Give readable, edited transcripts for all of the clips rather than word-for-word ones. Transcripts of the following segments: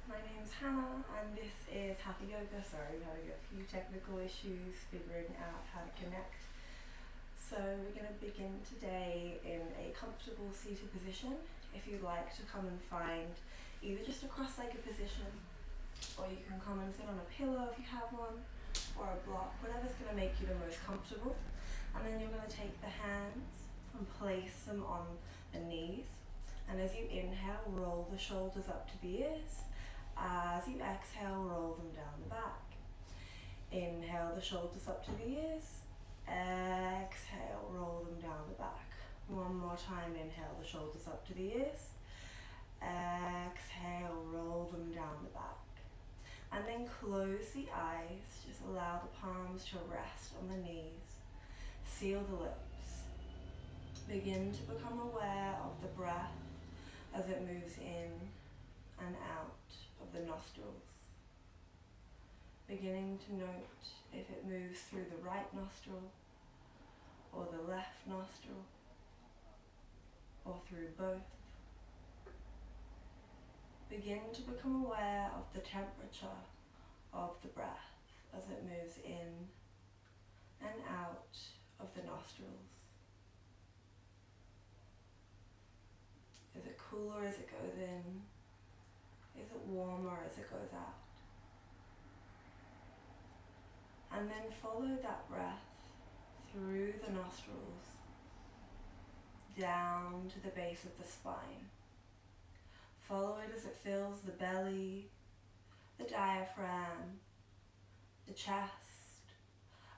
My name's Hannah and this is Hatha Yoga. Sorry, having a few technical issues figuring out how to connect. So we're going to begin today in a comfortable seated position. If you'd like to come and find either just a cross-legged position, or you can come and sit on a pillow if you have one, or a block, whatever's going to make you the most comfortable. And then you're going to take the hands and place them on the knees. And as you inhale, roll the shoulders up to the ears. As you exhale, roll them down the back. Inhale the shoulders up to the ears. Exhale, roll them down the back. One more time, inhale the shoulders up to the ears. Exhale, roll them down the back. And then close the eyes, just allow the palms to rest on the knees. Seal the lips. Begin to become aware of the breath as it moves in and out of the nostrils. Beginning to note if it moves through the right nostril or the left nostril or through both. Begin to become aware of the temperature of the breath as it moves in and out of the nostrils. Is it cooler as it goes in? Is it warmer as it goes out? And then follow that breath through the nostrils, down to the base of the spine. Follow it as it fills the belly, the diaphragm, the chest,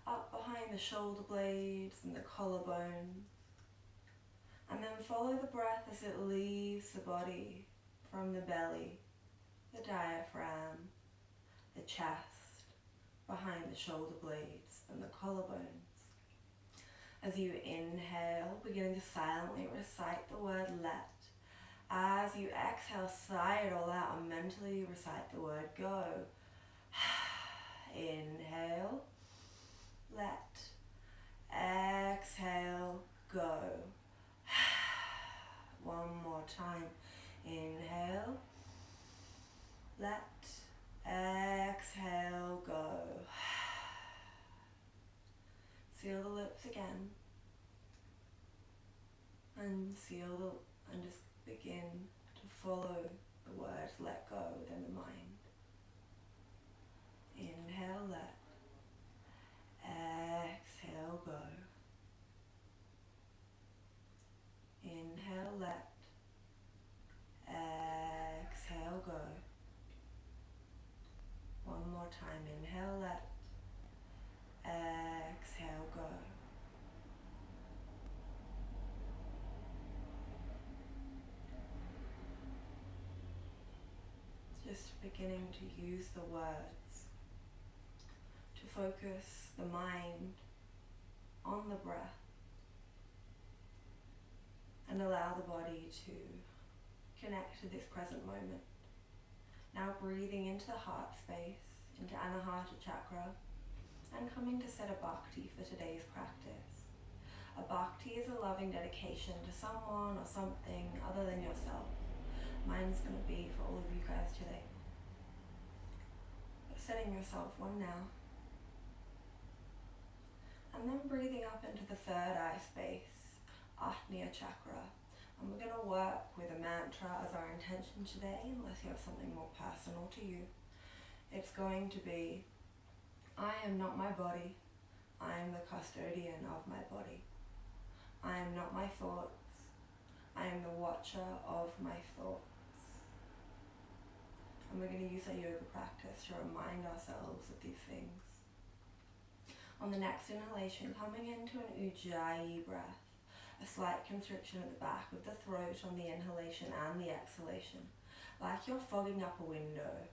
up behind the shoulder blades and the collarbones. And then follow the breath as it leaves the body from the belly, the diaphragm, the chest, behind the shoulder blades and the collarbones. As you inhale, beginning to silently recite the word let. As you exhale, sigh it all out and mentally recite the word go. Inhale, let. Exhale, go. One more time. Inhale, let. Exhale, go. Seal the lips again. And and just begin to follow the words let go within the mind. Inhale, let. Exhale, go. Inhale, let. Exhale, go. One more time. Inhale, let. Exhale, go. Just beginning to use the words to focus the mind on the breath and allow the body to connect to this present moment. Now breathing into the heart space, into Anahata chakra, and coming to set a bhakti for today's practice. A bhakti is a loving dedication to someone or something other than yourself. Mine's going to be for all of you guys today. But setting yourself one now. And then breathing up into the third eye space, Ajna chakra. And we're going to work with a mantra as our intention today, unless you have something more personal to you. It's going to be, I am not my body, I am the custodian of my body. I am not my thoughts, I am the watcher of my thoughts. And we're going to use our yoga practice to remind ourselves of these things. On the next inhalation, coming into an Ujjayi breath, a slight constriction at the back of the throat on the inhalation and the exhalation, like you're fogging up a window,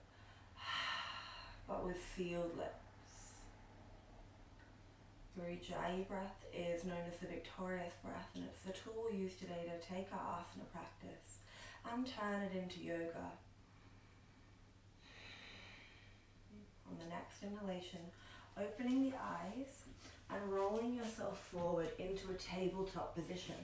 but with sealed lips. The Ujjayi breath is known as the victorious breath, and it's the tool we use today to take our asana practice and turn it into yoga. On the next inhalation, opening the eyes and rolling yourself forward into a tabletop position.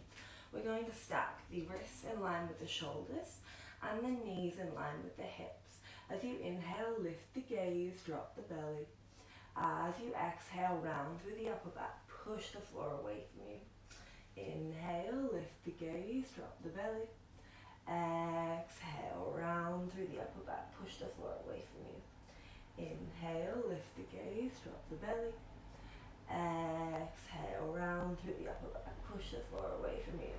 We're going to stack the wrists in line with the shoulders and the knees in line with the hips. As you inhale, lift the gaze, drop the belly. As you exhale, round through the upper back, push the floor away from you. Inhale, lift the gaze, drop the belly. Exhale, round through the upper back, push the floor away from you. Inhale, lift the gaze, drop the belly. Exhale, round through the upper back, push the floor away from you.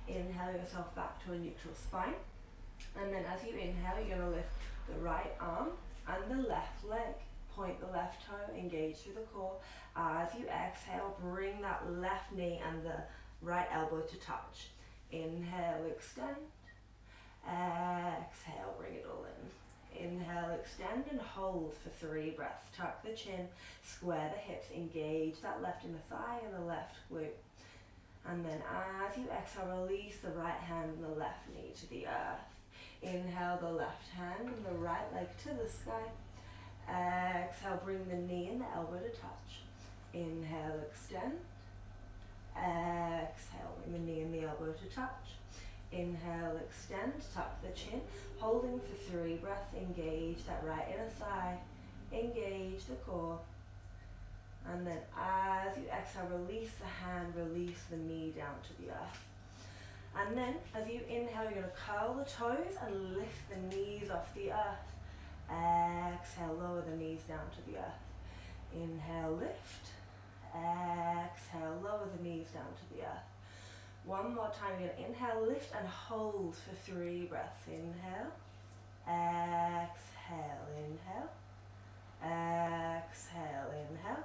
Inhale yourself back to a neutral spine. And then as you inhale, you're going to lift the right arm and the left leg. Point the left toe, engage through the core. As you exhale, bring that left knee and the right elbow to touch. Inhale, extend. Exhale, bring it all in. Inhale, extend and hold for 3 breaths. Tuck the chin, square the hips, engage that left inner thigh and the left glute. And then as you exhale, release the right hand and the left knee to the earth. Inhale the left hand and the right leg to the sky. Exhale, bring the knee and the elbow to touch. Inhale, extend. Exhale, bring the knee and the elbow to touch. Inhale, extend, tuck the chin, holding for 3 breaths, engage that right inner thigh, engage the core. And then as you exhale, release the hand, release the knee down to the earth. And then as you inhale, you're going to curl the toes and lift the knees off the earth. Exhale, lower the knees down to the earth. Inhale, lift. Exhale, lower the knees down to the earth. One more time, you're going to inhale, lift and hold for 3 breaths. Inhale, exhale, inhale, exhale, inhale.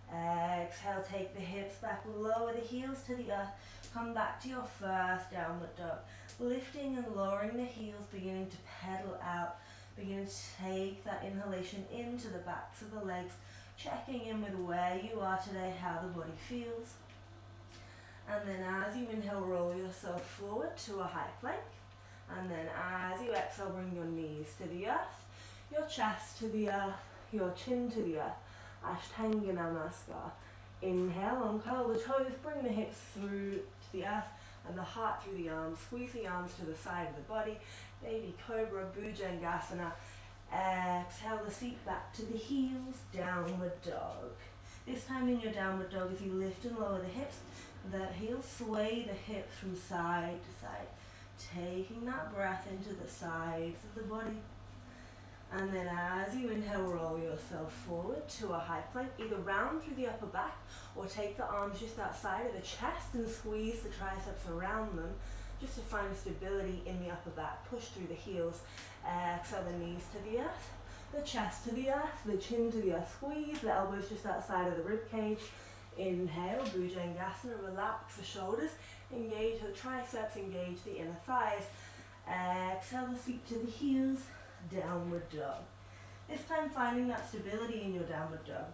Exhale, take the hips back, lower the heels to the earth. Come back to your first downward dog. Lifting and lowering the heels, beginning to pedal out. Begin to take that inhalation into the backs of the legs. Checking in with where you are today, how the body feels. And then as you inhale, roll yourself forward to a high plank. And then as you exhale, bring your knees to the earth, your chest to the earth, your chin to the earth. Ashtanga Namaskar. Inhale, uncurl the toes, bring the hips through to the earth and the heart through the arms. Squeeze the arms to the side of the body. Baby Cobra, Bhujangasana. Exhale the seat back to the heels, downward dog. This time in your downward dog, as you lift and lower the hips, the heels sway the hips from side to side, taking that breath into the sides of the body. And then as you inhale, roll yourself forward to a high plank, either round through the upper back or take the arms just outside of the chest and squeeze the triceps around them just to find stability in the upper back. Push through the heels, exhale the knees to the earth, the chest to the earth, the chin to the earth. Squeeze the elbows just outside of the rib cage. Inhale, Bhujangasana, relax the shoulders, engage the triceps, engage the inner thighs. Exhale the seat to the heels, downward dog. This time finding that stability in your downward dog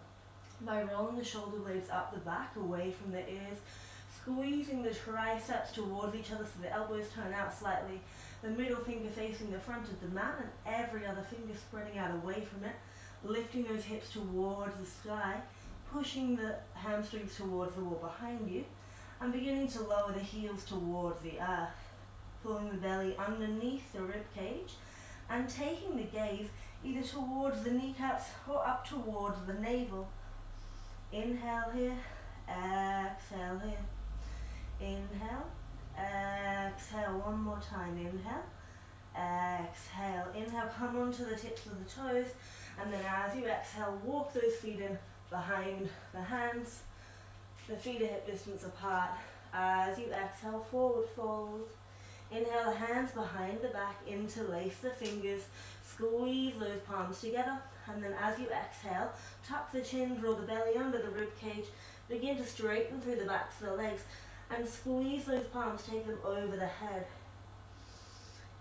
by rolling the shoulder blades up the back, away from the ears, squeezing the triceps towards each other so the elbows turn out slightly, the middle finger facing the front of the mat and every other finger spreading out away from it, lifting those hips towards the sky, pushing the hamstrings towards the wall behind you, and beginning to lower the heels towards the earth, pulling the belly underneath the rib cage, and taking the gaze either towards the kneecaps or up towards the navel. Inhale here, exhale here. Inhale, exhale, one more time. Inhale, exhale. Inhale, come onto the tips of the toes, and then as you exhale, walk those feet in behind the hands. The feet are hip distance apart. As you exhale, forward fold. Inhale, the hands behind the back, interlace the fingers, squeeze those palms together, and then as you exhale, tuck the chin, draw the belly under the rib cage, begin to straighten through the backs of the legs, and squeeze those palms, take them over the head.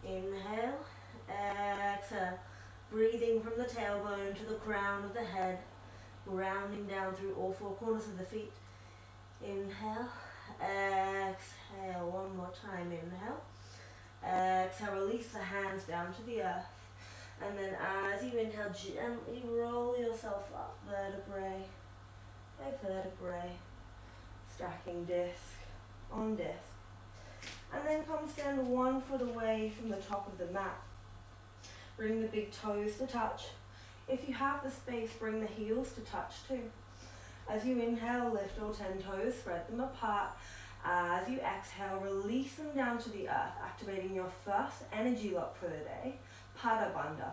Inhale, exhale, breathing from the tailbone to the crown of the head, grounding down through all 4 corners of the feet. Inhale, exhale, one more time. Inhale, exhale, release the hands down to the earth, and then as you inhale, gently roll yourself up vertebrae by vertebrae, stacking disc on disc, and then come stand 1 foot away from the top of the mat. Bring the big toes to touch. If you have the space, bring the heels to touch too. As you inhale, lift all 10 toes, spread them apart. As you exhale, release them down to the earth, activating your first energy lock for the day, Pada Bandha.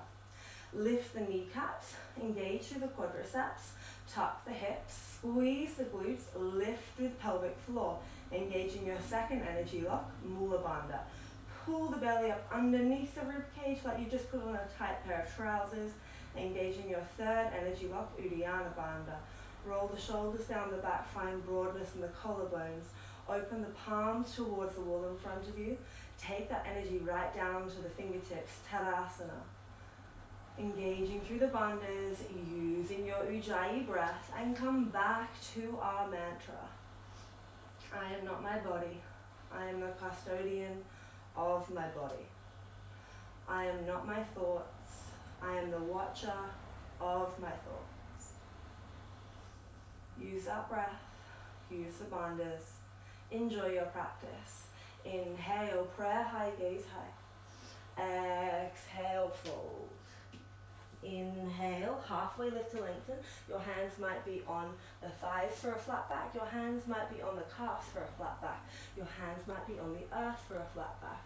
Lift the kneecaps, engage through the quadriceps, tuck the hips, squeeze the glutes, lift through the pelvic floor, engaging your second energy lock, Mula Bandha. Pull the belly up underneath the ribcage like you just put on a tight pair of trousers, engaging your third energy lock, Uddiyana Bandha. Roll the shoulders down the back, find broadness in the collarbones. Open the palms towards the wall in front of you. Take that energy right down to the fingertips, Tadasana. Engaging through the bandhas, using your Ujjayi breath, and come back to our mantra. I am not my body. I am the custodian of my body. I am not my thoughts. I am the watcher of my thoughts. Use that breath. Use the bandhas. Enjoy your practice. Inhale, prayer high, gaze high. Exhale, fold. Inhale, halfway lift to lengthen. Your hands might be on the thighs for a flat back. Your hands might be on the calves for a flat back. Your hands might be on the earth for a flat back.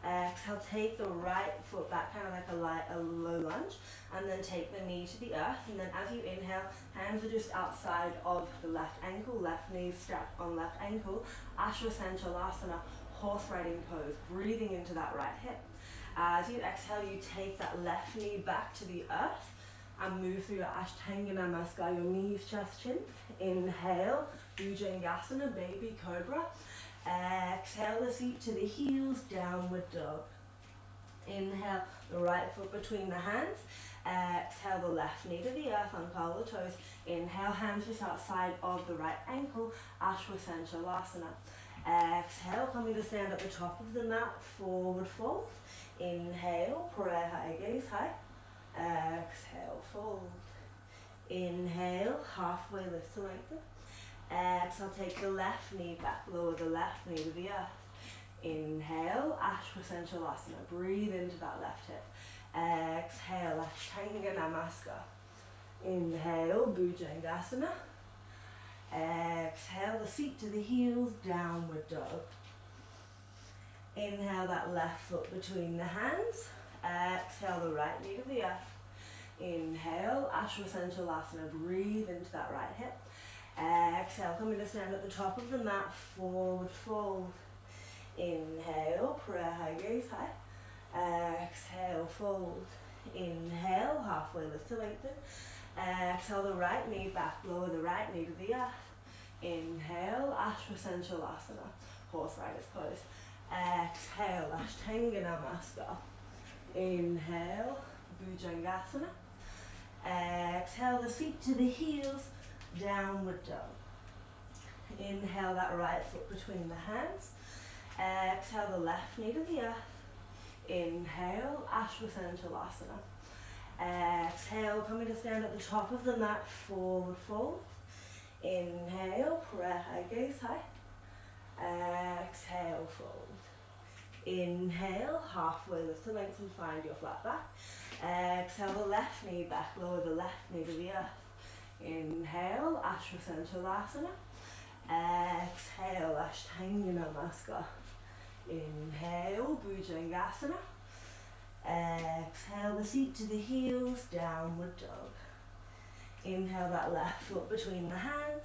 Exhale, take the right foot back, kind of like a low lunge, and then take the knee to the earth. And then as you inhale, hands are just outside of the left ankle, left knee strapped on left ankle, Ashwasandhalasana, horse riding pose, breathing into that right hip. As you exhale, you take that left knee back to the earth and move through your Ashtanga Namaskar, your knees, chest, chin. Inhale, Bhujangasana, baby cobra. Exhale the feet to the heels, downward dog. Inhale, the right foot between the hands. Exhale, the left knee to the earth, uncurl the toes. Inhale, hands just outside of the right ankle, Ashwasandhalasana. Exhale, coming to stand at the top of the mat, forward fold. Inhale, prayer high, gaze high. Exhale, fold. Inhale, halfway lift to lengthen. Exhale, take the left knee back, lower the left knee to the earth. Inhale, Ashwasandhalasana, breathe into that left hip. Exhale, Ashtanga Namaskar. Inhale, Bhujangasana. Exhale, the feet to the heels, downward dog. Inhale that left foot between the hands. Exhale the right knee to the earth. Inhale, Ashwasandhalasana, breathe into that right hip. Exhale, coming to stand at the top of the mat, forward fold. Inhale, prayer high, gaze high. Exhale, fold. Inhale, halfway lift to lengthen. Exhale the right knee back, lower the right knee to the earth. Inhale, Ashwasandhalasana, horse rider's pose. Exhale, Ashtanga Namaskar. Inhale, Bhujangasana. Exhale the feet to the heels, downward dog. Inhale that right foot between the hands. Exhale the left knee to the earth. Inhale, Ashwasandhalasana. Exhale, coming to stand at the top of the mat, forward fold. Inhale, prayer high, gaze high. Exhale, fold. Inhale, halfway lift to lengthen, find your flat back. Exhale the left knee back, lower the left knee to the earth. Inhale, Ashwasandhalasana. Exhale, Ashtanga Namaskar. Inhale, Bhujangasana. Exhale the feet to the heels, downward dog. Inhale that left foot between the hands.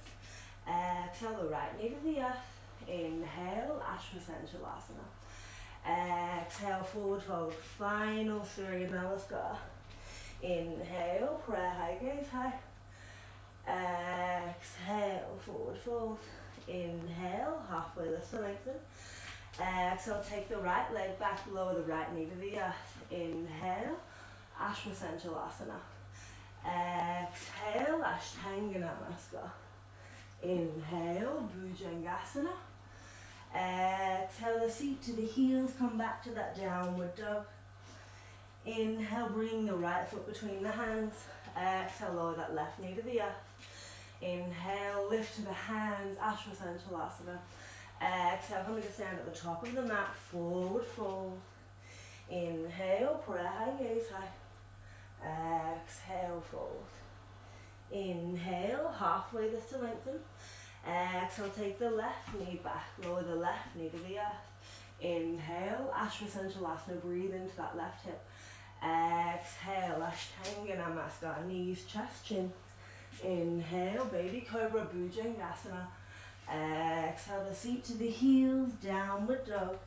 Exhale the right knee to the earth. Inhale, Ashwasandhalasana. Exhale, forward fold, final Surya Namaskar. Inhale, prayer high, gaze high. Exhale, forward fold. Inhale, halfway lift to lengthen. Exhale, take the right leg back, lower the right knee to the earth. Inhale, Ashwasandhalasana. Exhale, Ashtanga Namaskar. Inhale, Bhujangasana. Exhale the feet to the heels, come back to that downward dog. Inhale, bring the right foot between the hands. Exhale, lower that left knee to the earth. Inhale, lift to the hands, Ashwasandhalasana. Exhale, coming to stand at the top of the mat, forward fold. Inhale, prayer, high gaze high. Exhale, fold. Inhale, halfway lift to lengthen. Exhale, take the left knee back, lower the left knee to the earth. Inhale, Ashwasanthalasana, breathe into that left hip. Exhale, Ashtanga Namaskar, knees, chest, chin. Inhale, baby cobra, Bhujangasana. Exhale, the seat to the heels, downward dog.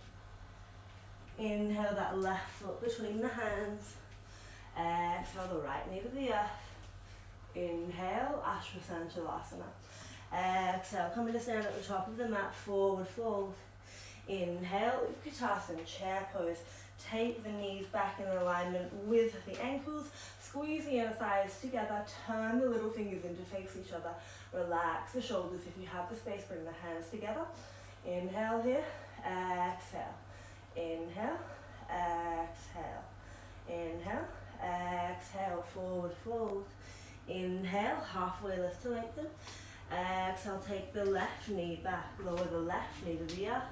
Inhale, that left foot between the hands. Exhale, the right knee to the earth. Inhale, Ashwasanthalasana. Exhale, coming to stand at the top of the mat, forward fold. Inhale, Utkatasana, chair pose. Take the knees back in alignment with the ankles. Squeeze the inner thighs together. Turn the little fingers in to face each other. Relax the shoulders. If you have the space, bring the hands together. Inhale here. Exhale. Inhale. Exhale. Inhale. Exhale. Forward fold. Inhale. Halfway lift to lengthen. Exhale. Take the left knee back. Lower the left knee to the earth.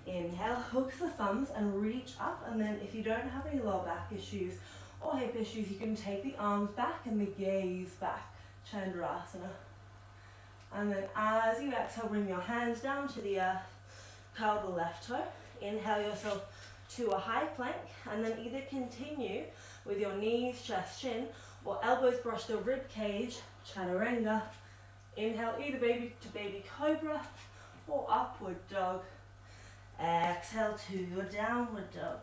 Inhale, hook the thumbs and reach up, and then if you don't have any lower back issues or hip issues, you can take the arms back and the gaze back, Chandrasana. And then as you exhale, bring your hands down to the earth, curl the left toe, inhale yourself to a high plank, and then either continue with your knees, chest, chin, or elbows brush the rib cage, Chaturanga. Inhale, either baby to baby cobra or upward dog. Exhale to your downward dog.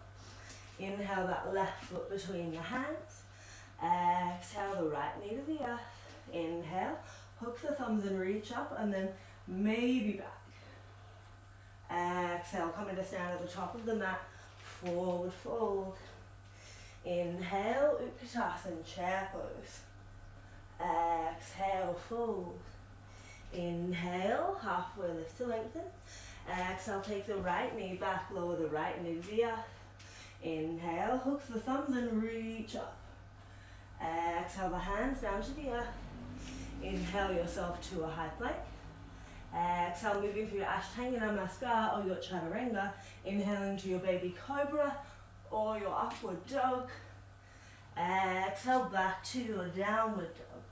Inhale that left foot between the hands. Exhale the right knee to the earth. Inhale, hook the thumbs and reach up, and then maybe back. Exhale, coming to stand at the top of the mat, forward fold. Inhale, Utkatasana, chair pose. Exhale, fold. Inhale, halfway lift to lengthen. Exhale, take the right knee back, lower the right knee to the earth. Inhale, hook the thumbs and reach up. Exhale, the hands down to the earth. Inhale yourself to a high plank. Exhale, moving through your Ashtanga Namaskar or your Chaturanga. Inhaling to your baby cobra or your upward dog. Exhale, back to your downward dog.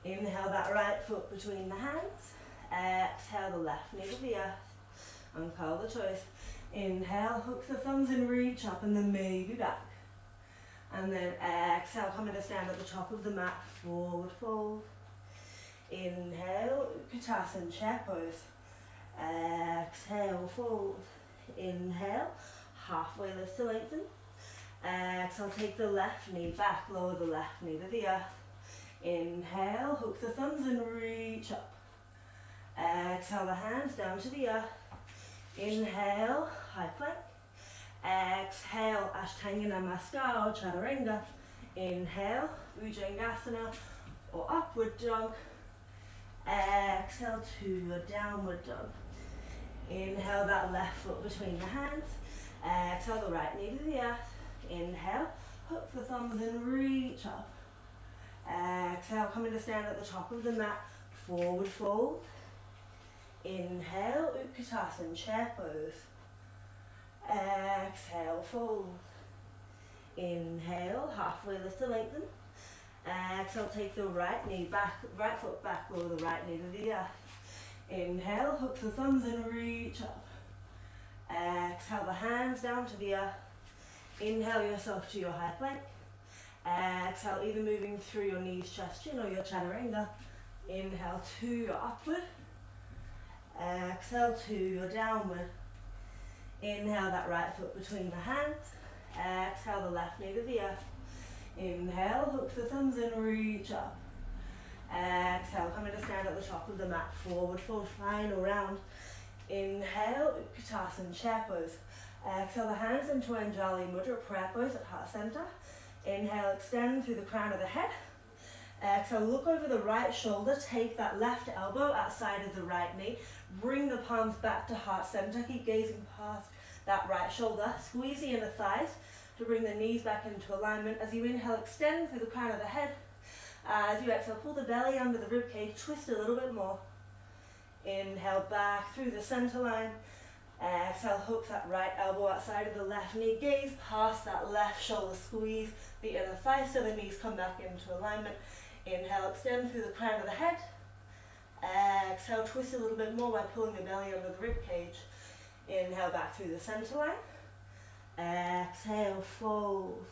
Inhale that right foot between the hands. Exhale the left knee to the earth. Uncurl the toes. Inhale, hook the thumbs and reach up, and then maybe back. And then exhale, coming to stand at the top of the mat, forward fold. Inhale, Utkatasana, chair pose. Exhale, fold. Inhale, halfway lift to lengthen. Exhale, take the left knee back, lower the left knee to the earth. Inhale, hook the thumbs and reach up. Exhale the hands down to the earth. Inhale, high plank. Exhale, Ashtanga Namaskar or Chaturanga. Inhale, Bhujangasana or upward dog. Exhale to your downward dog. Inhale that left foot between the hands. Exhale the right knee to the earth. Inhale, hook the thumbs and reach up. Exhale, coming to stand at the top of the mat, forward fold. Inhale, Utkatasana, chair pose. Exhale, fold. Inhale, halfway lift to lengthen. Exhale, take the right knee back, right foot back, lower the right knee to the earth. Inhale, hook the thumbs and reach up. Exhale, the hands down to the earth. Inhale yourself to your high plank. Exhale, either moving through your knees, chest, chin, or your Chaturanga. Inhale to your upward. Exhale to your downward. Inhale that right foot between the hands. Exhale the left knee to the earth. Inhale, hook the thumbs and reach up. Exhale, coming to stand at the top of the mat, forward fold, final round. Inhale, Utkatasana, chair pose. Exhale the hands into Anjali Mudra, prayer pose at heart center. Inhale, extend through the crown of the head. Exhale, look over the right shoulder, take that left elbow outside of the right knee. Bring the palms back to heart center, keep gazing past that right shoulder. Squeeze the inner thighs to bring the knees back into alignment. As you inhale, extend through the crown of the head. As you exhale, pull the belly under the rib cage, twist a little bit more. Inhale back through the center line. Exhale, hook that right elbow outside of the left knee, gaze past that left shoulder, squeeze the inner thigh so the knees come back into alignment. Inhale, extend through the crown of the head. Exhale, twist a little bit more by pulling the belly under the rib cage. Inhale, back through the center line. Exhale, fold.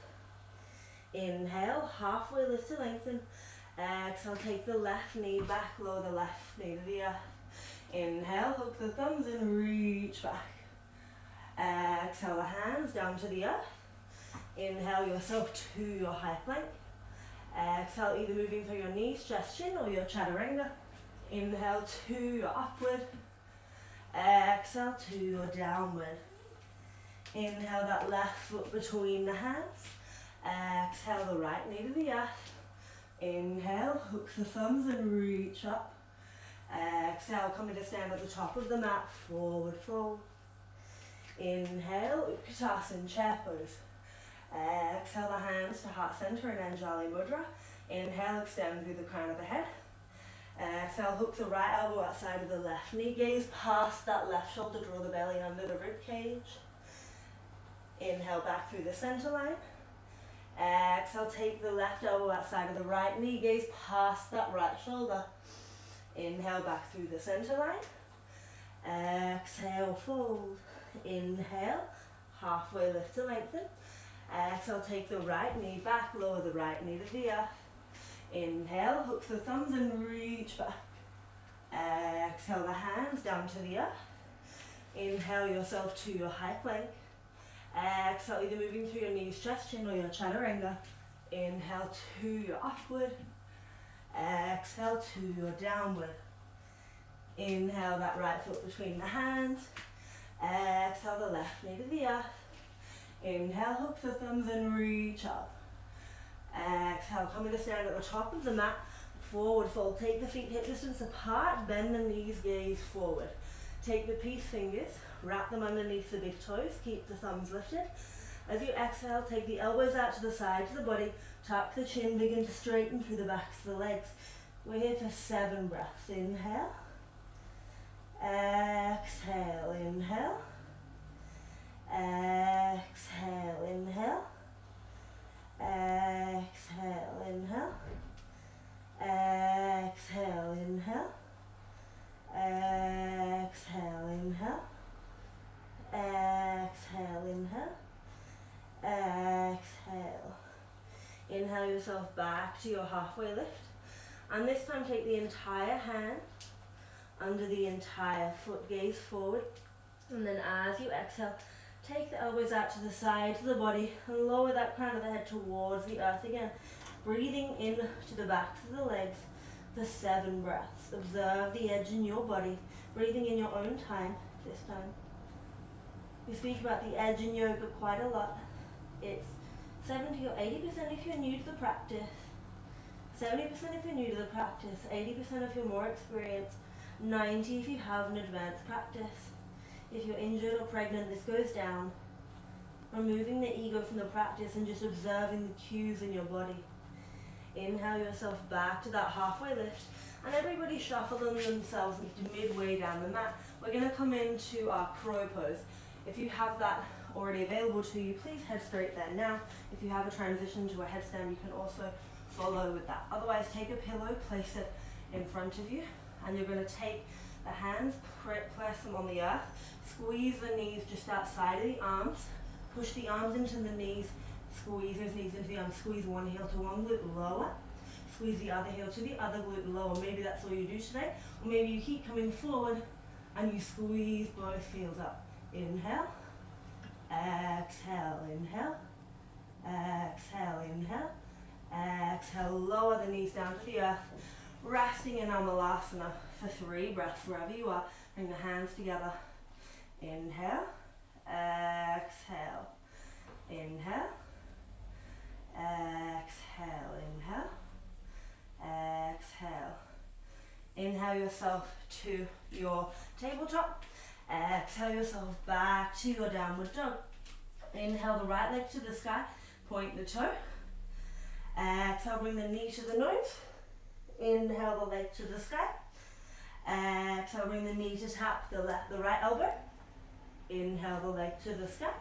Inhale, halfway lift to lengthen. Exhale, take the left knee back, lower the left knee to the earth. Inhale, hook the thumbs and reach back. Exhale, the hands down to the earth. Inhale yourself to your high plank. Exhale, either moving through your knees, chest, chin, or your chaturanga. Inhale to your upward. Exhale to your downward. Inhale that left foot between the hands. Exhale the right knee to the earth. Inhale, hook the thumbs and reach up. Exhale, coming to stand at the top of the mat, forward fold. Inhale, Utkatasana, chair pose. Exhale the hands to heart center in Anjali Mudra. Inhale, extend through the crown of the head. Exhale, hook the right elbow outside of the left knee, gaze past that left shoulder, draw the belly under the rib cage. Inhale, back through the center line. Exhale, take the left elbow outside of the right knee, gaze past that right shoulder. Inhale, back through the center line. Exhale, fold. Inhale, halfway lift to lengthen. Exhale, take the right knee back, lower the right knee to the earth. Inhale, hook the thumbs and reach back. Exhale, the hands down to the earth. Inhale yourself to your high plank. Exhale, either moving through your knees, chest, chin, or your chaturanga. Inhale to your upward. Exhale to your downward. Inhale that right foot between the hands. Exhale the left knee to the earth. Inhale, hook the thumbs and reach up. Exhale, coming to stand at the top of the mat. Forward fold, take the feet hip distance apart, bend the knees, gaze forward. Take the peace fingers, wrap them underneath the big toes, keep the thumbs lifted. As you exhale, take the elbows out to the sides of the body, tuck the chin, begin to straighten through the backs of the legs. We're here for 7 breaths. Inhale. Exhale, inhale. Exhale, inhale. Exhale, inhale. Exhale, inhale. Exhale, inhale. Exhale, inhale. Exhale. Inhale yourself back to your halfway lift. And this time take the entire hand under the entire foot, gaze forward. And then as you exhale, take the elbows out to the sides of the body and lower that crown of the head towards the earth again. Breathing in to the backs of the legs for 7 breaths. Observe the edge in your body, breathing in your own time this time. We speak about the edge in yoga quite a lot. It's 70 or 80% if you're new to the practice, 70% if you're new to the practice, 80% if you're more experienced, 90 if you have an advanced practice. If you're injured or pregnant, this goes down. Removing the ego from the practice and just observing the cues in your body. Inhale yourself back to that halfway lift, and everybody shuffle themselves midway down the mat. We're going to come into our crow pose. If you have that already available to you, please head straight there now. If you have a transition to a headstand, you can also follow with that. Otherwise, take a pillow, place it in front of you, and you're going to take the hands, press them on the earth, squeeze the knees just outside of the arms, push the arms into the knees, squeeze those knees into the arms, squeeze one heel to one glute, lower, squeeze the other heel to the other glute, lower. Maybe that's all you do today, or maybe you keep coming forward and you squeeze both heels up. Inhale, exhale, inhale, exhale, inhale, exhale, lower the knees down to the earth, resting in Amalasana for 3 breaths wherever you are. Bring the hands together. Inhale, exhale, inhale, exhale, inhale, exhale. Inhale yourself to your tabletop. Exhale yourself back to your downward dog. Inhale the right leg to the sky, point the toe. Exhale, bring the knee to the nose. Inhale the leg to the sky. Exhale, bring the knee to tap the right elbow. Inhale the leg to the sky.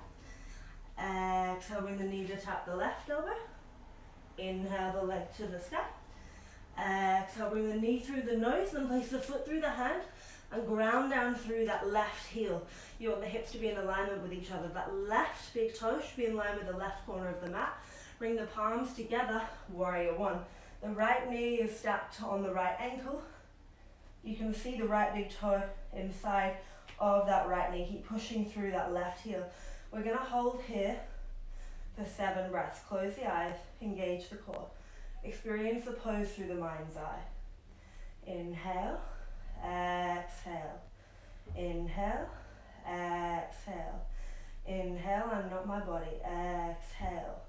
Exhale, bring the knee to tap the left elbow. Inhale the leg to the sky. Exhale, bring the knee through the nose, then place the foot through the hand and ground down through that left heel. You want the hips to be in alignment with each other. That left big toe should be in line with the left corner of the mat. Bring the palms together, warrior one. The right knee is stacked on the right ankle. You can see the right big toe inside of that right knee. Keep pushing through that left heel. We're going to hold here for 7 breaths. Close the eyes, engage the core. Experience the pose through the mind's eye. Inhale, exhale. Inhale, exhale. Inhale, I'm not my body. Exhale.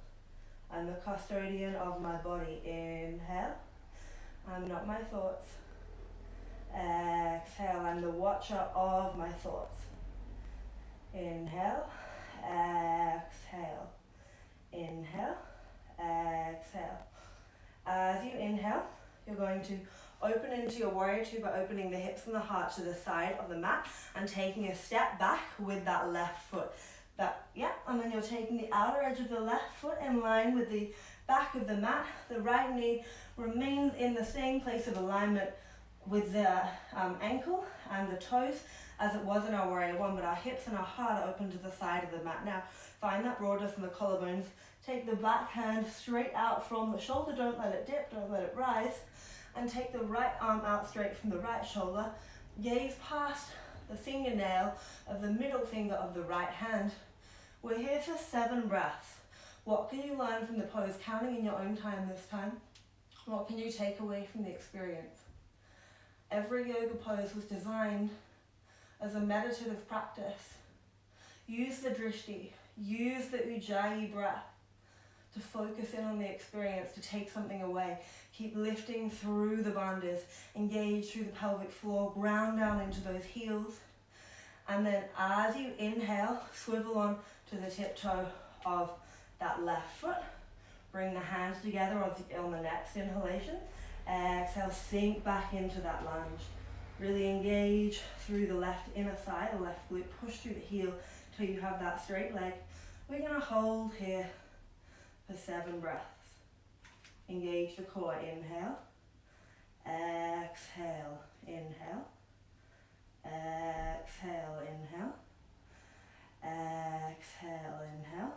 I'm the custodian of my body. Inhale, I'm not my thoughts. Exhale, I'm the watcher of my thoughts. Inhale, exhale. Inhale, exhale. As you inhale, you're going to open into your warrior two by opening the hips and the heart to the side of the mat and taking a step back with that left foot. And then you're taking the outer edge of the left foot in line with the back of the mat. The right knee remains in the same place of alignment with the ankle and the toes as it was in our warrior one, but our hips and our heart are open to the side of the mat. Now, find that broadness in the collarbones. Take the back hand straight out from the shoulder. Don't let it dip, don't let it rise. And take the right arm out straight from the right shoulder. Gaze past the fingernail of the middle finger of the right hand. We're here for 7 breaths. What can you learn from the pose? Counting in your own time this time. What can you take away from the experience? Every yoga pose was designed as a meditative practice. Use the drishti, use the ujjayi breath to focus in on the experience, to take something away. Keep lifting through the bandhas, engage through the pelvic floor, ground down into those heels. And then as you inhale, swivel on to the tiptoe of that left foot. Bring the hands together on the next inhalation. Exhale, sink back into that lunge. Really engage through the left inner thigh, the left glute. Push through the heel till you have that straight leg. We're going to hold here for 7 breaths. Engage the core. Inhale. Exhale. Inhale. Exhale. Inhale. Exhale. Inhale.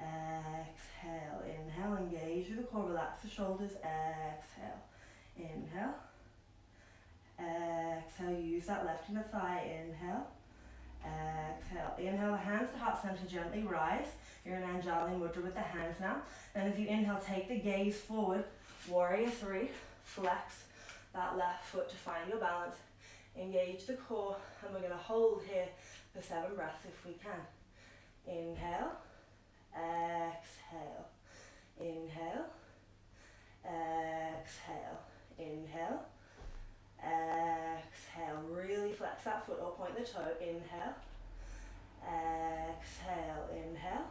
Exhale. Inhale. Engage through the core. Relax the shoulders. Exhale. Inhale. Exhale. Use that left inner thigh. Inhale. Exhale. Inhale, the hands to heart center, gently rise. You're in Anjali Mudra with the hands now. And as you inhale, take the gaze forward. Warrior 3. Flex that left foot to find your balance. Engage the core, and we're going to hold here for 7 breaths if we can. Inhale. Exhale. Inhale. Exhale. Inhale. Exhale. Really flex that foot or point the toe. Inhale. Exhale. Inhale.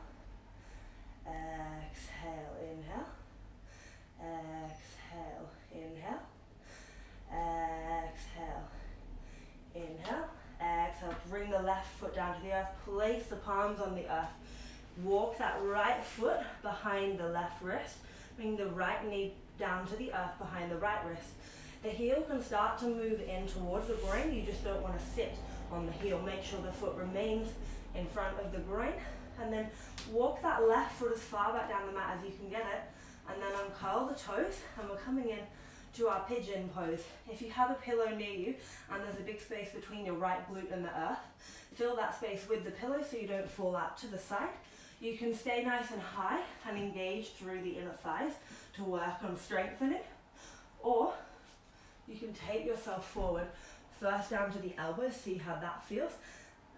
Exhale. Inhale. Exhale. Inhale. Exhale. Inhale. Exhale. Bring the left foot down to the earth. Place the palms on the earth. Walk that right foot behind the left wrist. Bring the right knee down to the earth behind the right wrist. The heel can start to move in towards the groin. You just don't want to sit on the heel. Make sure the foot remains in front of the groin. And then walk that left foot as far back down the mat as you can get it. And then uncurl the toes. And we're coming in to our pigeon pose. If you have a pillow near you and there's a big space between your right glute and the earth, fill that space with the pillow so you don't fall out to the side. You can stay nice and high and engage through the inner thighs to work on strengthening. Or you can take yourself forward, first down to the elbows, see how that feels.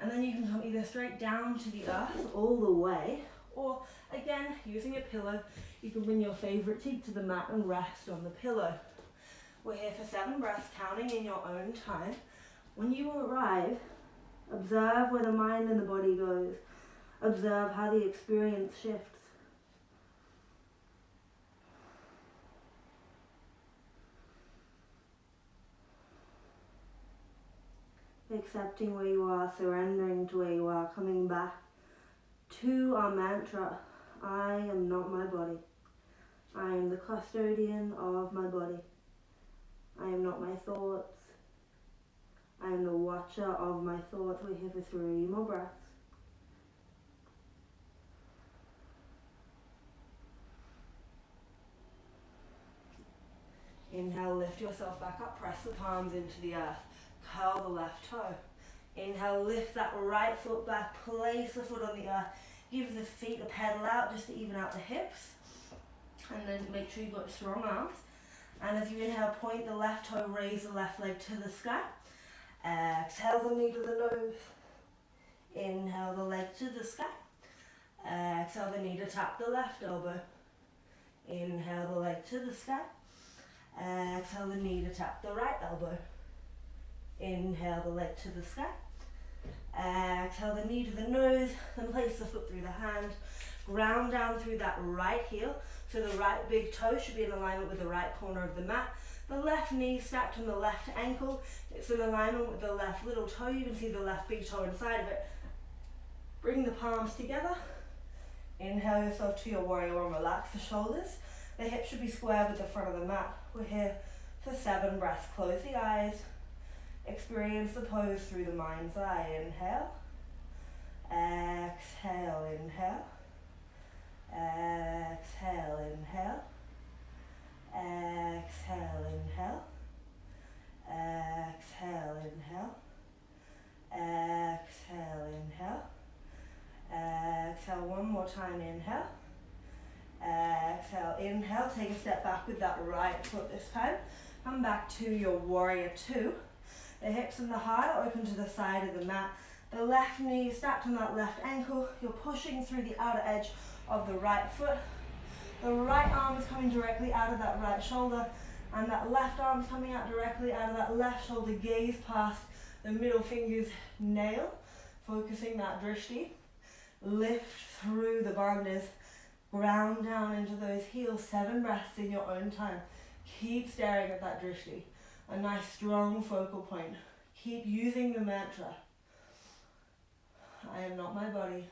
And then you can come either straight down to the earth all the way, or again, using a pillow, you can bring your favorite cheek to the mat and rest on the pillow. We're here for 7 breaths, counting in your own time. When you arrive, observe where the mind and the body goes. Observe how the experience shifts. accepting where you are, surrendering to where you are, coming back to our mantra, I am not my body. I am the custodian of my body. I am not my thoughts. I am the watcher of my thoughts. We're here for 3 more breaths. Inhale, lift yourself back up, press the palms into the earth, curl the left toe. Inhale, lift that right foot back, place the foot on the earth, give the feet a pedal out just to even out the hips, and then make sure you've got strong arms. And as you inhale, point the left toe, raise the left leg to the sky. Exhale the knee to the nose. Inhale the leg to the sky. Exhale the knee to tap the left elbow. Inhale the leg to the sky. Exhale the knee to tap the right elbow. Inhale the leg to the sky. Exhale the knee to the nose, then place the foot through the hand. Ground down through that right heel, so the right big toe should be in alignment with the right corner of the mat. The left knee stacked on the left ankle, it's in alignment with the left little toe. You can see the left big toe inside of it. Bring the palms together. Inhale yourself to your warrior one, relax the shoulders. The hips should be square with the front of the mat. We're here for 7 breaths. Close the eyes. Experience the pose through the mind's eye. Inhale. Exhale, inhale. Exhale, inhale. Exhale, inhale. Exhale, inhale. Exhale, inhale. Exhale one more time, inhale. Exhale, inhale, take a step back with that right foot this time. Come back to your warrior 2. The hips and the heart are open to the side of the mat. The left knee is stacked on that left ankle. You're pushing through the outer edge of the right foot. The right arm is coming directly out of that right shoulder, and that left arm is coming out directly out of that left shoulder. Gaze past the middle finger's nail, focusing that drishti. Lift through the bandhas, ground down into those heels. 7 breaths in your own time. Keep staring at that drishti, a nice strong focal point. Keep using the mantra. I am not my body.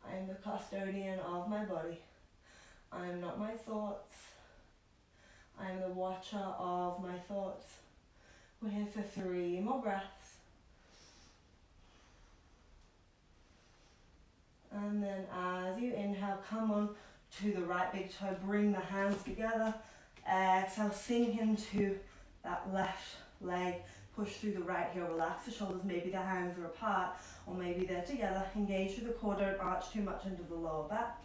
I am the custodian of my body. I am not my thoughts. I am the watcher of my thoughts. We're here for 3 more breaths. And then as you inhale, come on to the right big toe. Bring the hands together. Exhale, sink into that left leg. Push through the right heel. Relax the shoulders. Maybe the hands are apart, or maybe they're together. Engage through the core. Don't arch too much into the lower back.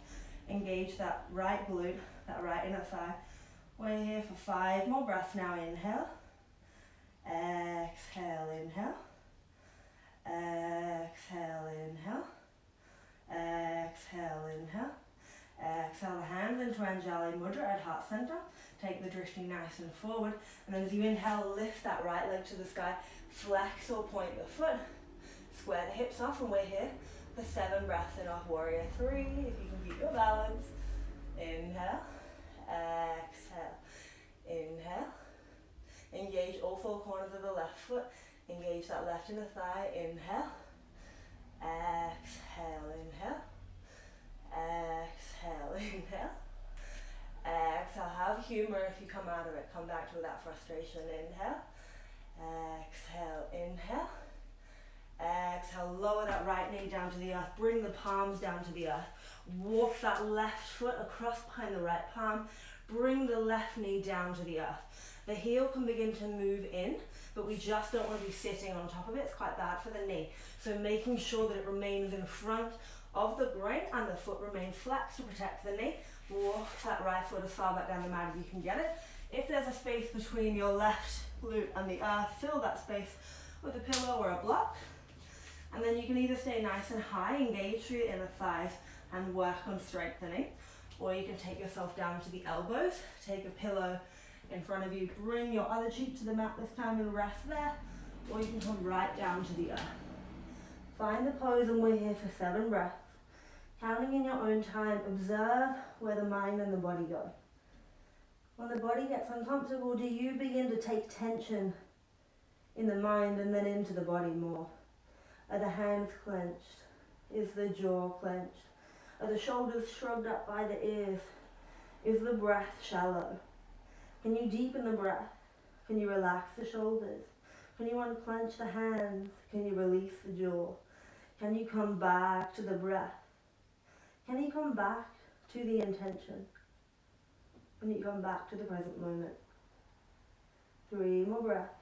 Engage that right glute, that right inner thigh. We're here for 5 more breaths now. Inhale. Exhale, inhale. Exhale, inhale. Exhale, inhale. Exhale the hands into Anjali Mudra at heart center. Take the drishti nice and forward. And then as you inhale, lift that right leg to the sky. Flex or point the foot. Square the hips off, and we're here for 7 breaths in our warrior 3. If you can keep your balance. Inhale. Exhale. Inhale. Engage all 4 corners of the left foot. Engage that left inner thigh. Inhale. Exhale, inhale. Exhale, inhale. Exhale, have humor if you come out of it. Come back to that frustration. Inhale. Exhale, inhale. Exhale, lower that right knee down to the earth. Bring the palms down to the earth. Walk that left foot across behind the right palm. Bring the left knee down to the earth. The heel can begin to move in, but we just don't want to be sitting on top of it. It's quite bad for the knee. So making sure that it remains in front of the groin and the foot remains flexed to protect the knee. Walk that right foot as far back down the mat as you can get it. If there's a space between your left glute and the earth, fill that space with a pillow or a block. And then you can either stay nice and high, engage through your inner thighs and work on strengthening, or you can take yourself down to the elbows, take a pillow in front of you, bring your other cheek to the mat this time and rest there, or you can come right down to the earth. Find the pose, and we're here for 7 breaths. Counting in your own time, observe where the mind and the body go. When the body gets uncomfortable, do you begin to take tension in the mind and then into the body more. Are the hands clenched? Is the jaw clenched? Are the shoulders shrugged up by the ears? Is the breath shallow? Can you deepen the breath? Can you relax the shoulders? Can you unclench the hands? Can you release the jaw? Can you come back to the breath? Can you come back to the intention? Can you come back to the present moment? 3 more breaths.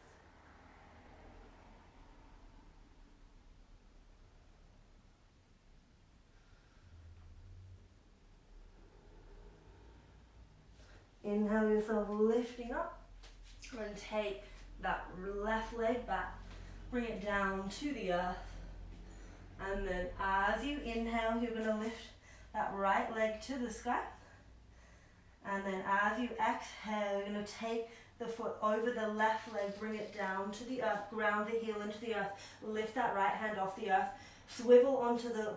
Inhale yourself lifting up, and take that left leg back. Bring it down to the earth. And then as you inhale, you're going to lift that right leg to the sky. And then as you exhale, you're going to take the foot over the left leg, bring it down to the earth, ground the heel into the earth, lift that right hand off the earth, swivel onto the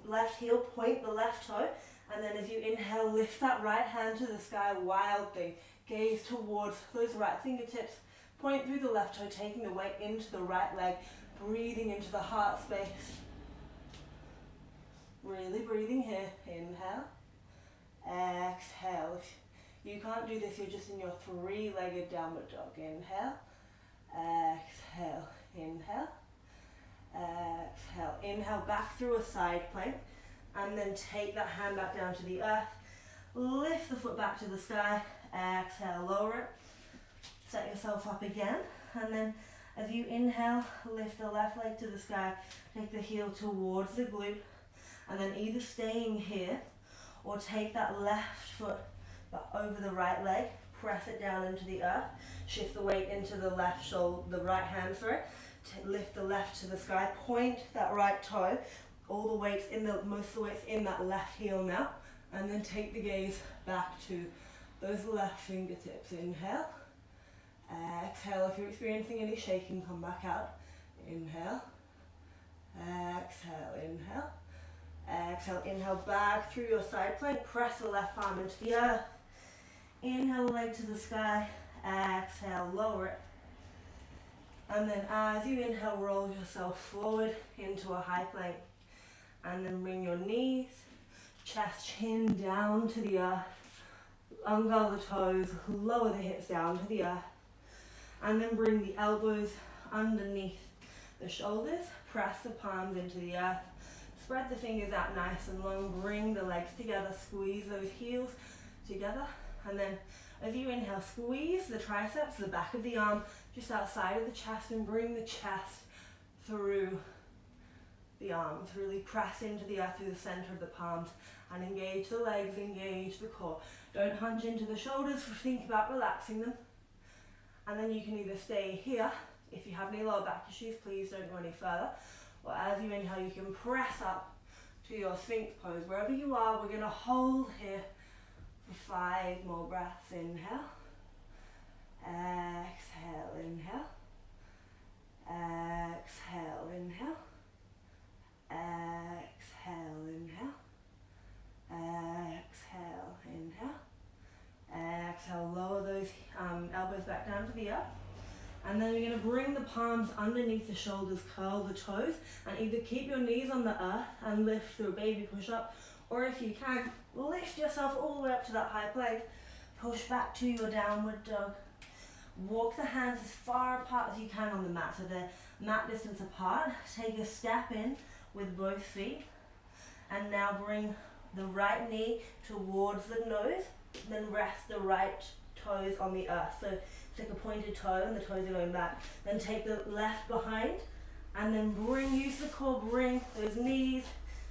left heel, point the left toe, and then as you inhale, lift that right hand to the sky, wild thing. Gaze towards those right fingertips, point through the left toe, taking the weight into the right leg, breathing into the heart space. Really breathing here. Inhale, exhale. If you can't do this, you're just in your 3-legged downward dog. Inhale, exhale, inhale, exhale. Inhale back through a side plank, and then take that hand back down to the earth. Lift the foot back to the sky. Exhale, lower it. Set yourself up again, and then as you inhale, lift the left leg to the sky. Take the heel towards the glute, and then either staying here or take that left foot over the right leg, press it down into the earth, shift the weight into the left shoulder, the right hand, lift the left to the sky, point that right toe, all the weights most of the weights in that left heel now, and then take the gaze back to those left fingertips. Inhale, exhale. If you're experiencing any shaking, come back out. Inhale, exhale, inhale. Exhale, inhale back through your side plank, press the left palm into the earth. Inhale, leg to the sky, exhale, lower it. And then as you inhale, roll yourself forward into a high plank. And then bring your knees, chest, chin down to the earth. Ungull the toes, lower the hips down to the earth. And then bring the elbows underneath the shoulders, press the palms into the earth. Spread the fingers out nice and long, bring the legs together, squeeze those heels together. And then as you inhale, squeeze the triceps, the back of the arm, just outside of the chest, and bring the chest through the arms. Really press into the earth through the center of the palms and engage the legs, engage the core. Don't hunch into the shoulders, think about relaxing them. And then you can either stay here. If you have any lower back issues, please don't go any further. Or as you inhale, you can press up to your Sphinx pose. Wherever you are, we're going to hold here for 5 more breaths. Inhale, exhale, inhale, exhale, inhale, exhale, inhale, exhale, inhale, exhale. Lower those elbows back down to the earth. And then you're going to bring the palms underneath the shoulders, curl the toes, and either keep your knees on the earth and lift through a baby push-up, or if you can, lift yourself all the way up to that high plank, push back to your downward dog. Walk the hands as far apart as you can on the mat, so they're mat distance apart. Take a step in with both feet, and now bring the right knee towards the nose, then rest the right toes on the earth. So it's like a pointed toe and the toes are going back. Then take the left behind, and then use the core, bring those knees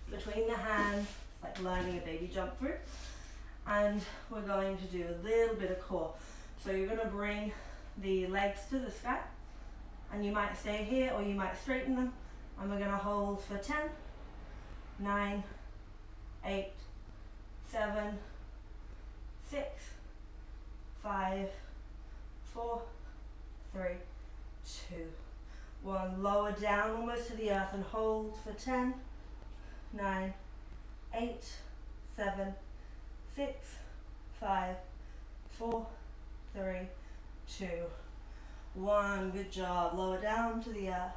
between the hands. It's like learning a baby jump through. And we're going to do a little bit of core. So you're going to bring the legs to the sky, and you might stay here or you might straighten them. And we're going to hold for 10, 9, 8, 7, 6, 5, 4, 3, 2, 1. Lower down almost to the earth and hold for 10, 9, 8, 7, 6, 5, 4, 3, 2, 1, good job. Lower down to the earth.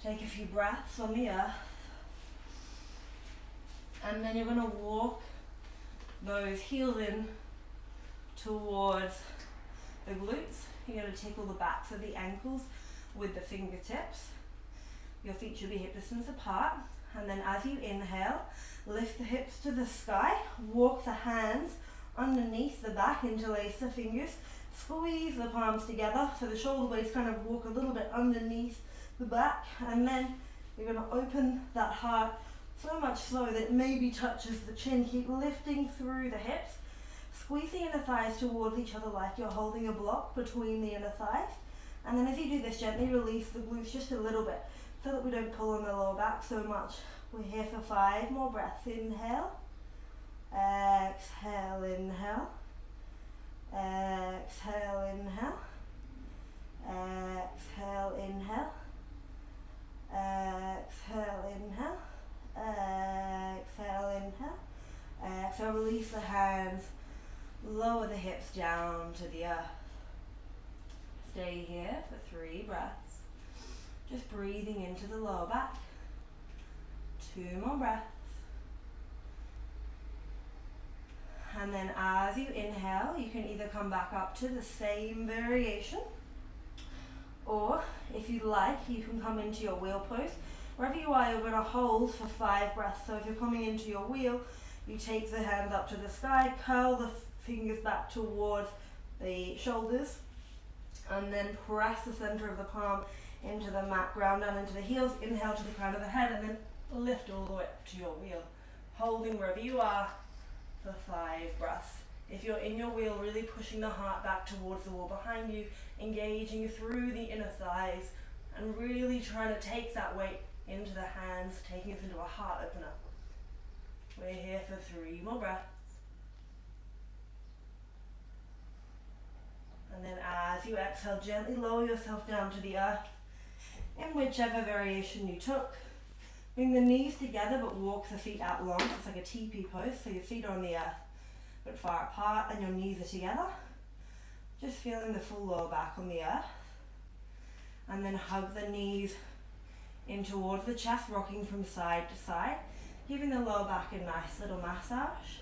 Take a few breaths on the earth. And then you're going to walk those heels in towards the glutes. You're going to tickle the backs of the ankles with the fingertips. Your feet should be hip distance apart. And then as you inhale, lift the hips to the sky. Walk the hands underneath the back, interlace the fingers. Squeeze the palms together so the shoulder blades kind of walk a little bit underneath the back. And then you're going to open that heart so much so that it maybe touches the chin. Keep lifting through the hips. Squeeze the inner thighs towards each other like you're holding a block between the inner thighs. And then as you do this, gently release the glutes just a little bit so that we don't pull on the lower back so much. We're here for 5 more breaths. Inhale. Exhale, inhale. Exhale, inhale. Exhale, inhale. Exhale, inhale. Exhale, inhale. Exhale, release the hands. Lower the hips down to the earth. Stay here for 3 breaths. Just breathing into the lower back. 2 more breaths. And then as you inhale, you can either come back up to the same variation, or if you'd like, you can come into your wheel pose. Wherever you are, you're going to hold for 5 breaths. So if you're coming into your wheel, you take the hands up to the sky, curl the fingers back towards the shoulders, and then press the center of the palm into the mat, ground down into the heels, inhale to the crown of the head, and then lift all the way up to your wheel, holding wherever you are for 5 breaths. If you're in your wheel, really pushing the heart back towards the wall behind you, engaging through the inner thighs, and really trying to take that weight into the hands, taking us into a heart opener. We're here for 3 more breaths. And then as you exhale, gently lower yourself down to the earth in whichever variation you took. Bring the knees together but walk the feet out long. It's like a teepee pose, so your feet are on the earth but far apart and your knees are together. Just feeling the full lower back on the earth. And then hug the knees in towards the chest, rocking from side to side, giving the lower back a nice little massage.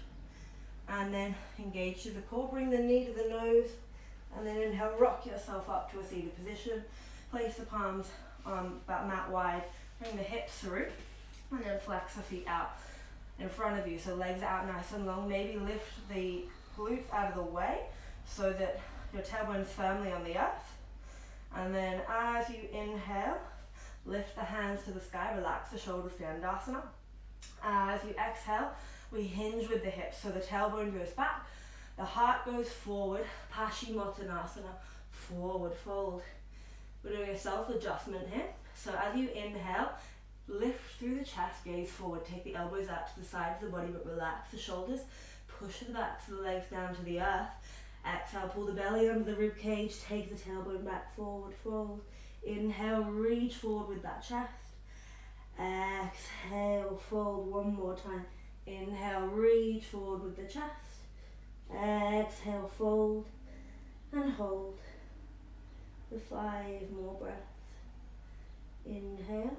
And then engage through the core, bring the knee to the nose, and then inhale, rock yourself up to a seated position. Place the palms about mat wide, bring the hips through, and then flex the feet out in front of you. So legs are out nice and long. Maybe lift the glutes out of the way so that your tailbone's firmly on the earth. And then as you inhale, lift the hands to the sky, relax the shoulders, Dandasana. As you exhale, we hinge with the hips, so the tailbone goes back, the heart goes forward, Paschimottanasana, forward fold. We're doing a self-adjustment here. So as you inhale, lift through the chest, gaze forward, take the elbows out to the sides of the body, but relax the shoulders, push the backs of the legs down to the earth. Exhale, pull the belly under the rib cage, take the tailbone back, forward fold. Inhale, reach forward with that chest. Exhale, fold 1 more time. Inhale, reach forward with the chest. Exhale, fold and hold for 5 more breaths. Inhale.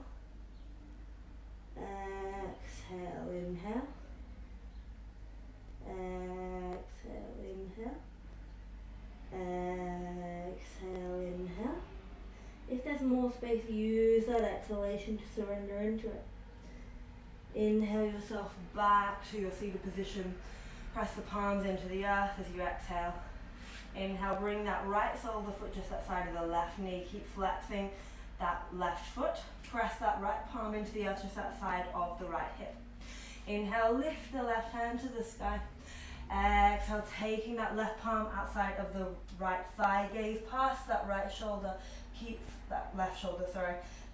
Exhale, inhale. Exhale, inhale. Exhale, inhale. If there's more space, use that exhalation to surrender into it. Inhale yourself back to your seated position. Press the palms into the earth as you exhale. Inhale, bring that right sole of the foot just outside of the left knee. Keep flexing that left foot. Press that right palm into the earth just outside of the right hip. Inhale, lift the left hand to the sky. Exhale, taking that left palm outside of the right thigh. Gaze past that right shoulder. Keep that left shoulder,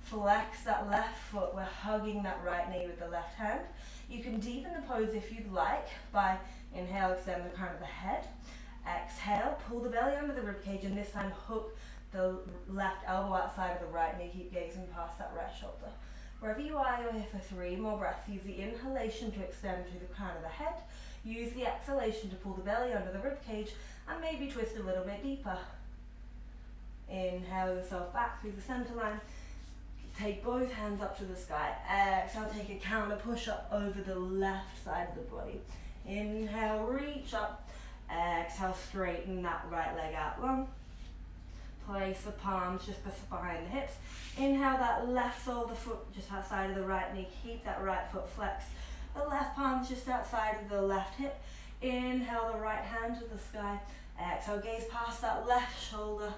flex that left foot. We're hugging that right knee with the left hand. You can deepen the pose if you'd like by inhale, extend the crown of the head. Exhale, pull the belly under the ribcage, and this time hook the left elbow outside of the right knee. Keep gazing past that right shoulder. Wherever you are, you're here for 3 more breaths. Use the inhalation to extend through the crown of the head. Use the exhalation to pull the belly under the ribcage and maybe twist a little bit deeper. Inhale yourself back through the center line. Take both hands up to the sky. Exhale, take a counter push up over the left side of the body. Inhale, reach up. Exhale, straighten that right leg out long. Place the palms just behind the hips. Inhale, that left sole of the foot just outside of the right knee. Keep that right foot flexed. The left palm's just outside of the left hip. Inhale, the right hand to the sky. Exhale, gaze past that left shoulder.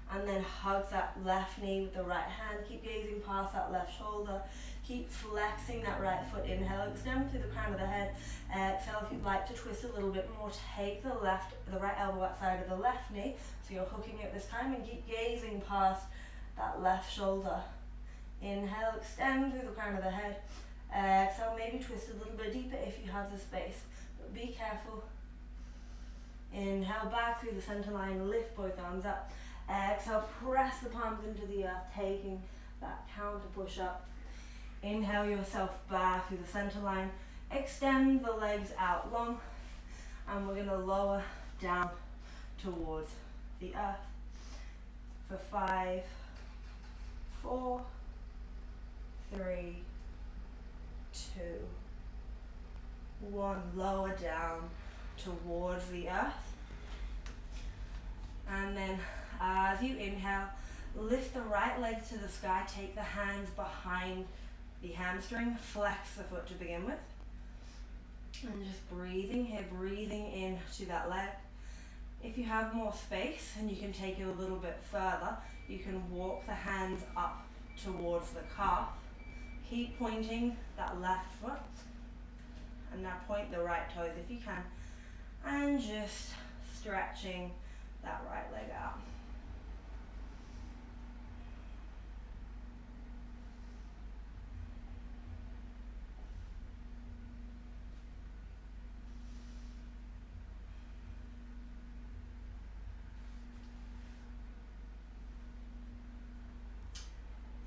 And then hug that left knee with the right hand. Keep gazing past that left shoulder. Keep flexing that right foot. Inhale, extend through the crown of the head. Exhale, if you'd like to twist a little bit more, take the right elbow outside of the left knee. So you're hooking it this time, and keep gazing past that left shoulder. Inhale, extend through the crown of the head. Exhale, maybe twist a little bit deeper if you have the space, but be careful. Inhale, back through the center line, lift both arms up. Exhale, press the palms into the earth, taking that counter push up. Inhale yourself back through the center line. Extend the legs out long, and we're going to lower down towards the earth for 5, 4, 3, 2, 1. Lower down towards the earth, and then as you inhale, lift the right leg to the sky. Take the hands behind the hamstring. Flex the foot to begin with. And just breathing here, breathing into that leg. If you have more space and you can take it a little bit further, you can walk the hands up towards the calf. Keep pointing that left foot. And now point the right toes if you can. And just stretching that right leg out.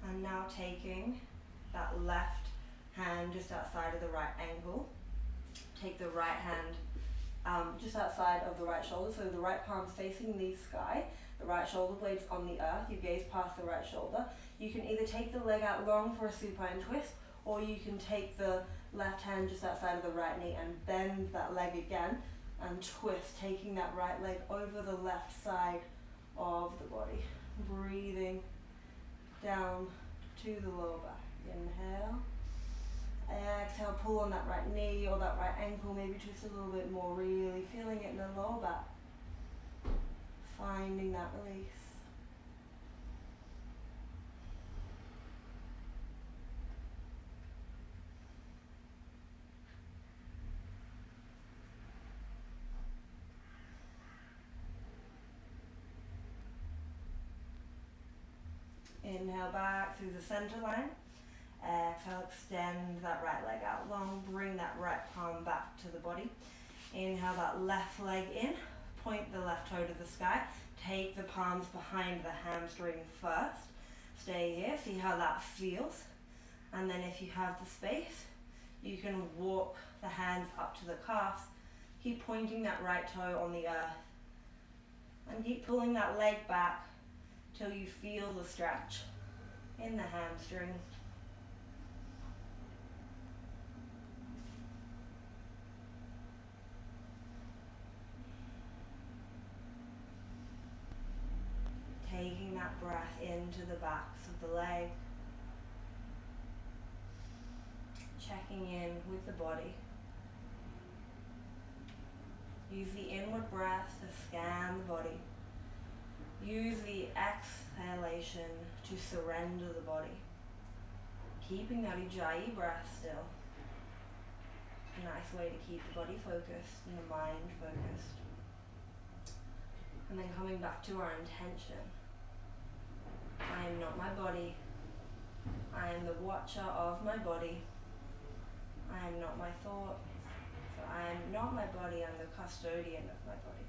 And now taking that left hand just outside of the right ankle. Take the right hand just outside of the right shoulder, so the right palm's facing the sky, the right shoulder blade's on the earth. You gaze past the right shoulder. You can either take the leg out long for a supine twist, or you can take the left hand just outside of the right knee and bend that leg again and twist, taking that right leg over the left side of the body. Breathing down to the lower back. Inhale. Exhale, pull on that right knee or that right ankle, maybe twist a little bit more, really feeling it in the lower back. Finding that release. Inhale back through the center line. Exhale, extend that right leg out long, bring that right palm back to the body. Inhale that left leg in, point the left toe to the sky, take the palms behind the hamstring first. Stay here, see how that feels. And then if you have the space, you can walk the hands up to the calves. Keep pointing that right toe on the earth. And keep pulling that leg back till you feel the stretch in the hamstring. Taking that breath into the backs of the leg. Checking in with the body. Use the inward breath to scan the body. Use the exhalation to surrender the body. Keeping that Ujjayi breath still. A nice way to keep the body focused and the mind focused. And then coming back to our intention. I am not my body. I am the watcher of my body. I am not my thoughts. So I am not my body, I'm the custodian of my body.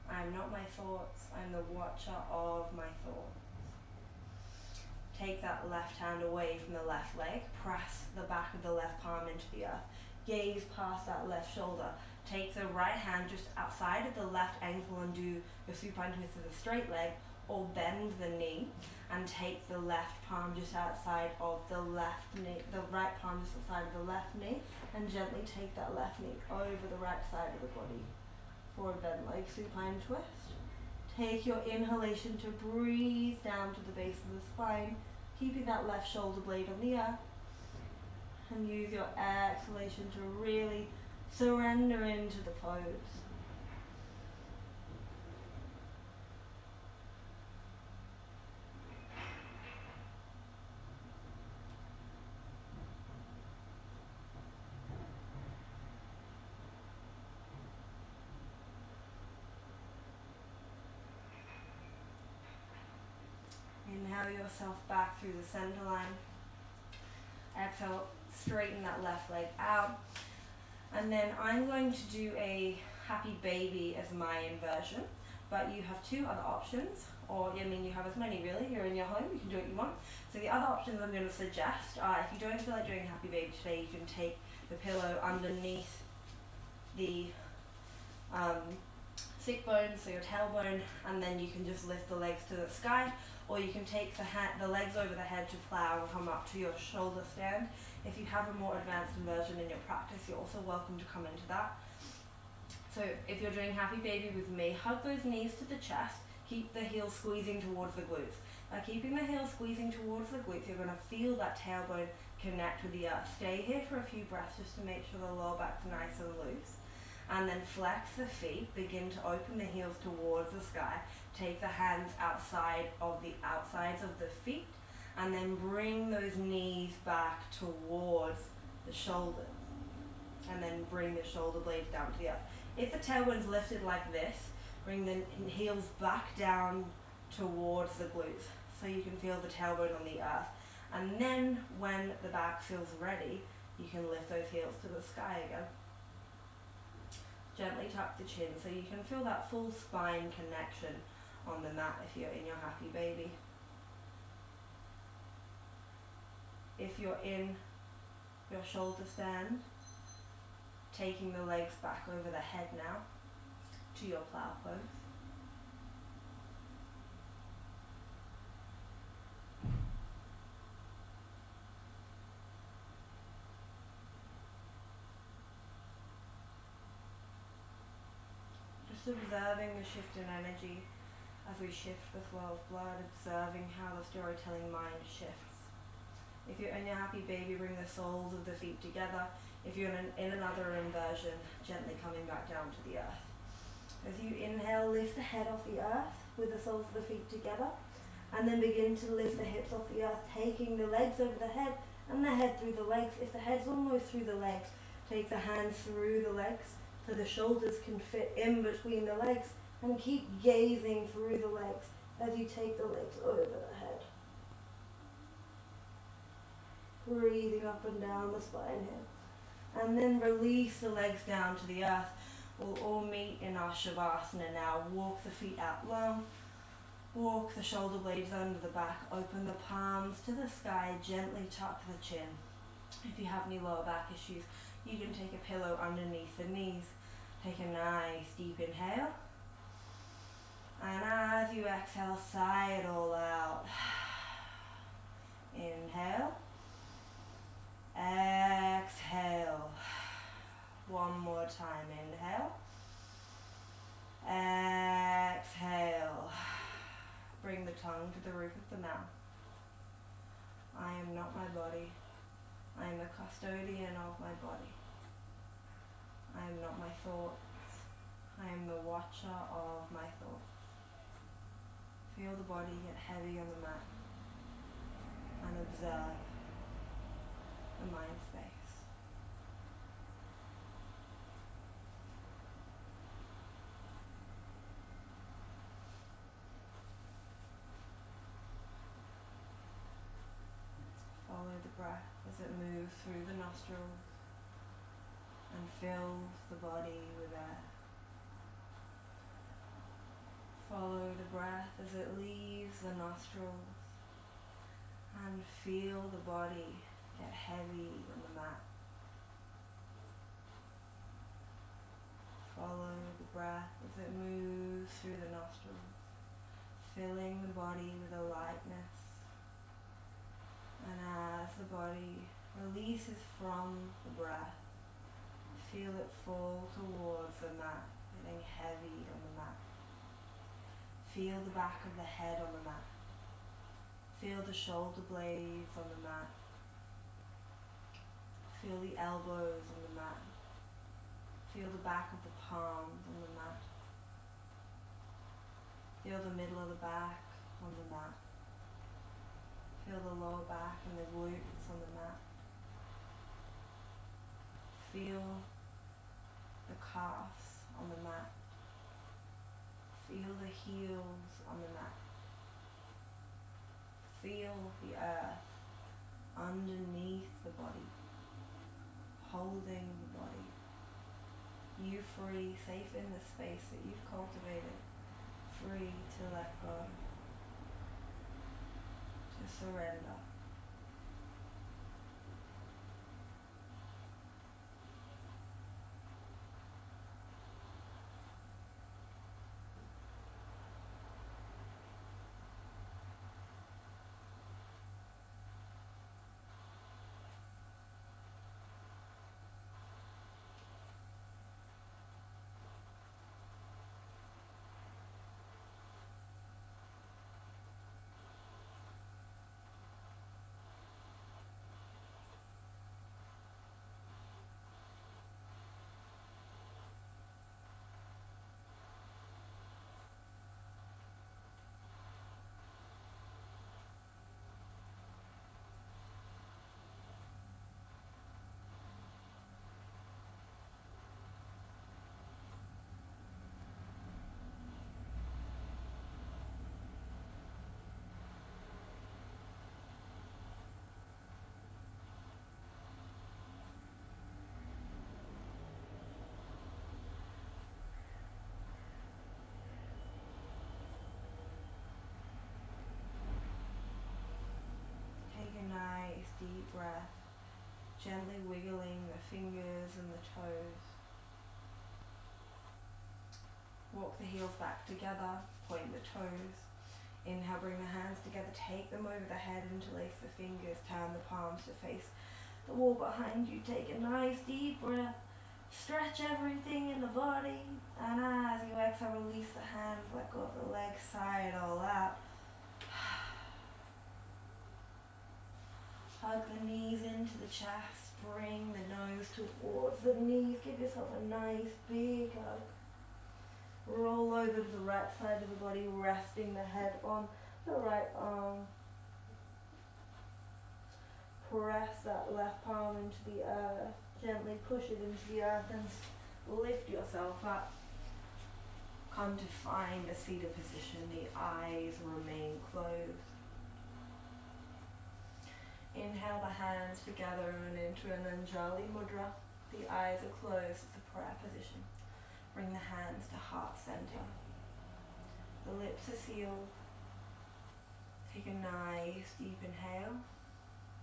I am not my thoughts, I am the watcher of my thoughts. Take that left hand away from the left leg, press the back of the left palm into the earth, gaze past that left shoulder. Take the right hand just outside of the left ankle and do the supine twist of the straight leg, or bend the knee and take the left palm just outside of the left knee, the right palm just outside of the left knee, and gently take that left knee over the right side of the body. Forward bend leg supine twist. Take your inhalation to breathe down to the base of the spine, keeping that left shoulder blade on the earth, and use your exhalation to really surrender into the pose. Inhale yourself back through the center line. Exhale, straighten that left leg out. And then I'm going to do a happy baby as my inversion, but you have two other options, or I mean you have as many really, you're in your home, you can do what you want. So the other options I'm going to suggest are, if you don't feel like doing happy baby today, you can take the pillow underneath the thick bone, so your tailbone, and then you can just lift the legs to the sky, or you can take the legs over the head to plow and come up to your shoulder stand. If you have a more advanced inversion in your practice, you're also welcome to come into that. So if you're doing happy baby with me, hug those knees to the chest, keep the heels squeezing towards the glutes. By keeping the heels squeezing towards the glutes, you're going to feel that tailbone connect with the earth. Stay here for a few breaths just to make sure the lower back's nice and loose. And then flex the feet, begin to open the heels towards the sky. Take the hands outside of the outsides of the feet, and then bring those knees back towards the shoulders. And then bring the shoulder blades down to the earth. If the tailbone's lifted like this, bring the heels back down towards the glutes, so you can feel the tailbone on the earth. And then when the back feels ready, you can lift those heels to the sky again. Gently tuck the chin so you can feel that full spine connection on the mat if you're in your happy baby. If you're in your shoulder stand, taking the legs back over the head now to your plow pose. Just observing the shift in energy as we shift the flow of blood, observing how the storytelling mind shifts. If you're in your happy baby, bring the soles of the feet together. If you're in another inversion, gently coming back down to the earth. As you inhale, lift the head off the earth with the soles of the feet together, and then begin to lift the hips off the earth, taking the legs over the head and the head through the legs. If the head's almost through the legs, take the hands through the legs so the shoulders can fit in between the legs, and keep gazing through the legs as you take the legs over the head. Breathing up and down the spine here. And then release the legs down to the earth. We'll all meet in our Shavasana now. Walk the feet out long. Walk the shoulder blades under the back. Open the palms to the sky. Gently tuck the chin. If you have any lower back issues, you can take a pillow underneath the knees. Take a nice deep inhale. And as you exhale, sigh it all out. Inhale. Exhale. One more time. Inhale. Exhale. Bring the tongue to the roof of the mouth. I am not my body. I am the custodian of my body. I am not my thoughts. I am the watcher of my thoughts. Feel the body get heavy on the mat and observe the mind space. Follow the breath as it moves through the nostrils and fills the body with air. Follow the breath as it leaves the nostrils and feel the body get heavy on the mat. Follow the breath as it moves through the nostrils, filling the body with a lightness. And as the body releases from the breath, feel it fall towards the mat, getting heavy on the mat. Feel the back of the head on the mat. Feel the shoulder blades on the mat. Feel the elbows on the mat. Feel the back of the palms on the mat. Feel the middle of the back on the mat. Feel the lower back and the glutes on the mat. Feel the calves on the mat. Feel the heels on the mat. Feel the earth underneath the body, holding the body. You free, safe in the space that you've cultivated, free to let go, to surrender. Nice deep breath, gently wiggling the fingers and the toes. Walk the heels back together, point the toes. Inhale, bring the hands together, take them over the head, interlace the fingers, turn the palms to face the wall behind you. Take a nice deep breath, stretch everything in the body, and as you exhale, release the hands, let go of the legs, sigh it all out. Hug the knees into the chest, bring the nose towards the knees, give yourself a nice big hug. Roll over to the right side of the body, resting the head on the right arm. Press that left palm into the earth, gently push it into the earth and lift yourself up. Come to find a seated position, the eyes remain closed. Inhale the hands together and into an Anjali Mudra. The eyes are closed, it's a prayer position. Bring the hands to heart center. The lips are sealed. Take a nice deep inhale.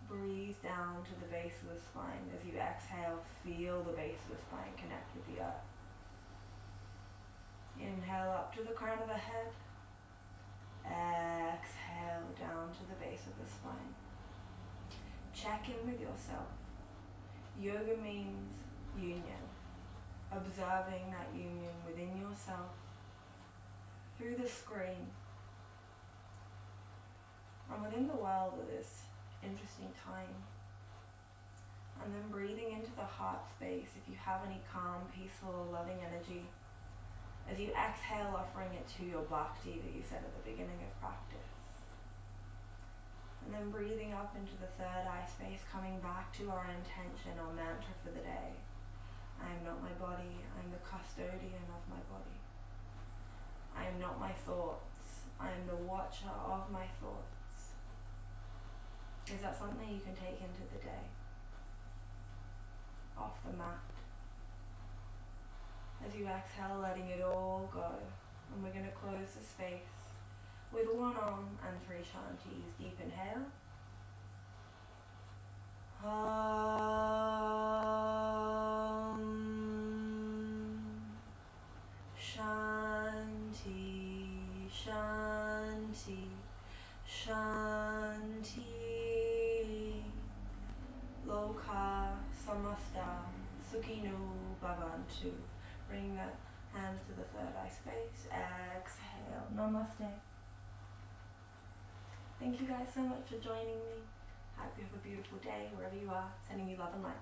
Breathe down to the base of the spine. As you exhale, feel the base of the spine connect with the earth. Inhale up to the crown of the head. Exhale down to the base of the spine. Check in with yourself. Yoga means union. Observing that union within yourself through the screen and within the world of this interesting time. And then breathing into the heart space if you have any calm, peaceful, loving energy. As you exhale, offering it to your bhakti that you said at the beginning of practice. And then breathing up into the third eye space, coming back to our intention, our mantra for the day. I am not my body, I am the custodian of my body. I am not my thoughts, I am the watcher of my thoughts. Is that something you can take into the day? Off the mat. As you exhale, letting it all go. And we're going to close the space with one Om and 3 Shantis. Deep inhale. Om Shanti Shanti. Shanti, Shanti. Loka samasta sukhino bhavantu. Bring the hands to the third eye space. Exhale. Namaste. Thank you guys so much for joining me. Hope you have a beautiful day wherever you are. Sending you love and light.